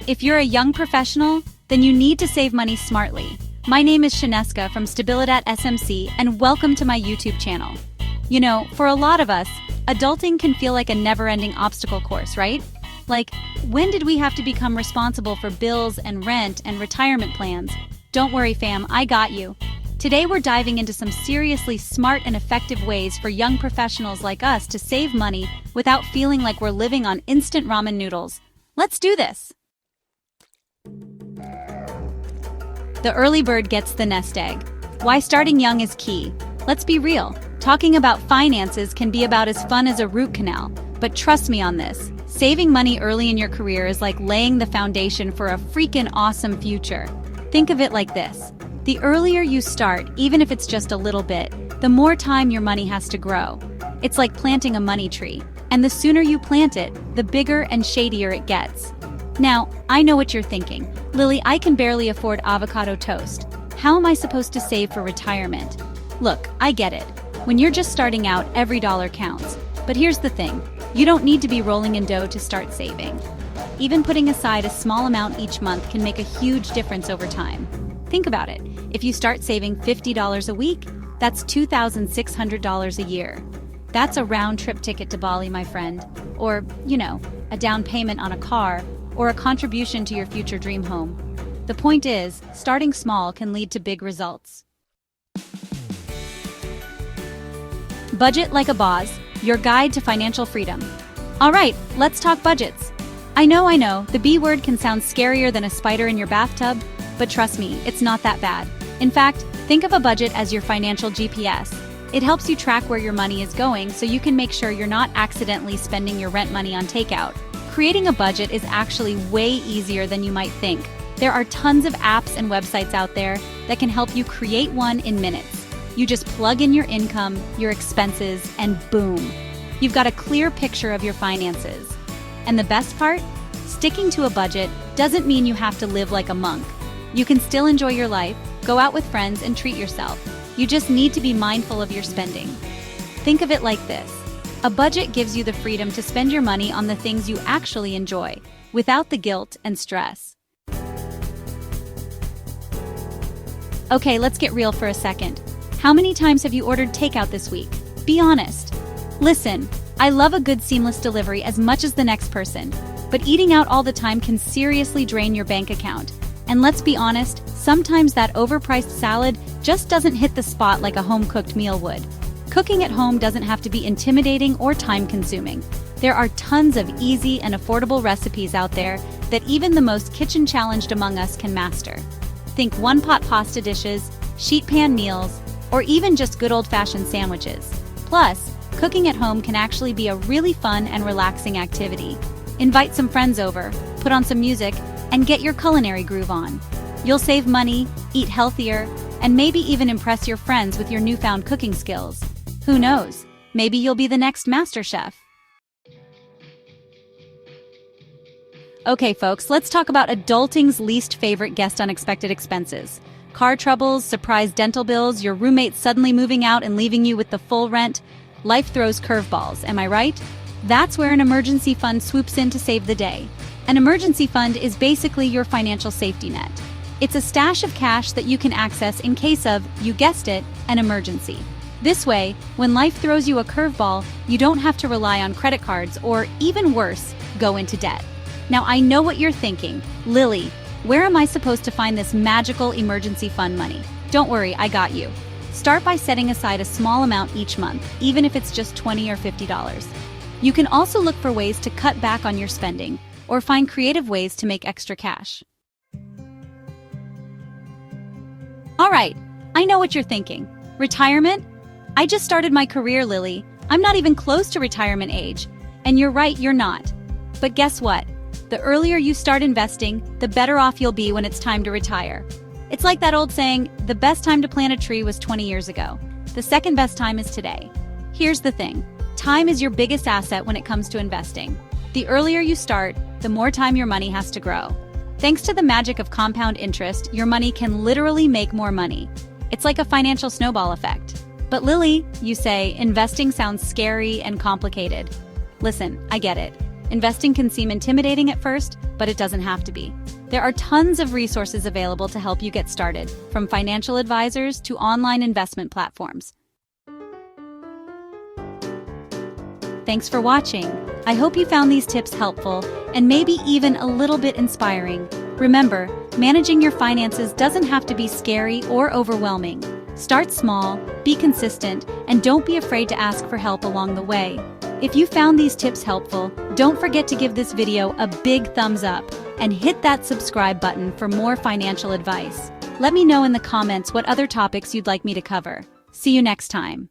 If you're a young professional, then you need to save money smartly. My name is Shaneska from Stabilitat SMC, and welcome to my YouTube channel. You know, for a lot of us, adulting can feel like a never-ending obstacle course, right? Like, when did we have to become responsible for bills and rent and retirement plans? Don't worry, fam, I got you. Today we're diving into some seriously smart and effective ways for young professionals like us to save money without feeling like we're living on instant ramen noodles. Let's do this! The early bird gets the nest egg. Why starting young is key. Let's be real. Talking about finances can be about as fun as a root canal, but trust me on this. Saving money early in your career is like laying the foundation for a freaking awesome future. Think of it like this. The earlier you start, even if it's just a little bit, the more time your money has to grow. It's like planting a money tree, and the sooner you plant it, the bigger and shadier it gets. Now, I know what you're thinking. Lily, I can barely afford avocado toast. How am I supposed to save for retirement? Look, I get it. When you're just starting out, every dollar counts. But here's the thing. You don't need to be rolling in dough to start saving. Even putting aside a small amount each month can make a huge difference over time. Think about it. If you start saving $50 a week, that's $2,600 a year. That's a round-trip ticket to Bali, my friend. Or, you know, a down payment on a car, or a contribution to your future dream home. The point is, starting small can lead to big results. Budget like a boss, your guide to financial freedom. All right, let's talk budgets. I know, the B word can sound scarier than a spider in your bathtub, but trust me, it's not that bad. In fact, think of a budget as your financial GPS. It helps you track where your money is going so you can make sure you're not accidentally spending your rent money on takeout. Creating a budget is actually way easier than you might think. There are tons of apps and websites out there that can help you create one in minutes. You just plug in your income, your expenses, and boom, you've got a clear picture of your finances. And the best part? Sticking to a budget doesn't mean you have to live like a monk. You can still enjoy your life, go out with friends, and treat yourself. You just need to be mindful of your spending. Think of it like this. A budget gives you the freedom to spend your money on the things you actually enjoy, without the guilt and stress. Okay, let's get real for a second. How many times have you ordered takeout this week? Be honest. Listen, I love a good seamless delivery as much as the next person, but eating out all the time can seriously drain your bank account. And let's be honest, sometimes that overpriced salad just doesn't hit the spot like a home-cooked meal would. Cooking at home doesn't have to be intimidating or time-consuming. There are tons of easy and affordable recipes out there that even the most kitchen-challenged among us can master. Think one-pot pasta dishes, sheet pan meals, or even just good old-fashioned sandwiches. Plus, cooking at home can actually be a really fun and relaxing activity. Invite some friends over, put on some music, and get your culinary groove on. You'll save money, eat healthier, and maybe even impress your friends with your newfound cooking skills. Who knows? Maybe you'll be the next master chef. Okay, folks, let's talk about adulting's least favorite guest unexpected expenses. Car troubles, surprise dental bills, your roommate suddenly moving out and leaving you with the full rent. Life throws curveballs, am I right? That's where an emergency fund swoops in to save the day. An emergency fund is basically your financial safety net. It's a stash of cash that you can access in case of, you guessed it, an emergency. This way, when life throws you a curveball, you don't have to rely on credit cards or, even worse, go into debt. Now, I know what you're thinking. Lily, where am I supposed to find this magical emergency fund money? Don't worry, I got you. Start by setting aside a small amount each month, even if it's just $20 or $50. You can also look for ways to cut back on your spending or find creative ways to make extra cash. All right, I know what you're thinking. Retirement? I just started my career, Lily. I'm not even close to retirement age. And you're right, you're not. But guess what? The earlier you start investing, the better off you'll be when it's time to retire. It's like that old saying, the best time to plant a tree was 20 years ago. The second best time is today. Here's the thing. Time is your biggest asset when it comes to investing. The earlier you start, the more time your money has to grow. Thanks to the magic of compound interest, your money can literally make more money. It's like a financial snowball effect. But Lily, you say, investing sounds scary and complicated. Listen, I get it. Investing can seem intimidating at first, but it doesn't have to be. There are tons of resources available to help you get started, from financial advisors to online investment platforms. Thanks for watching. I hope you found these tips helpful and maybe even a little bit inspiring. Remember, managing your finances doesn't have to be scary or overwhelming. Start small, be consistent, and don't be afraid to ask for help along the way. If you found these tips helpful, don't forget to give this video a big thumbs up and hit that subscribe button for more financial advice. Let me know in the comments what other topics you'd like me to cover. See you next time.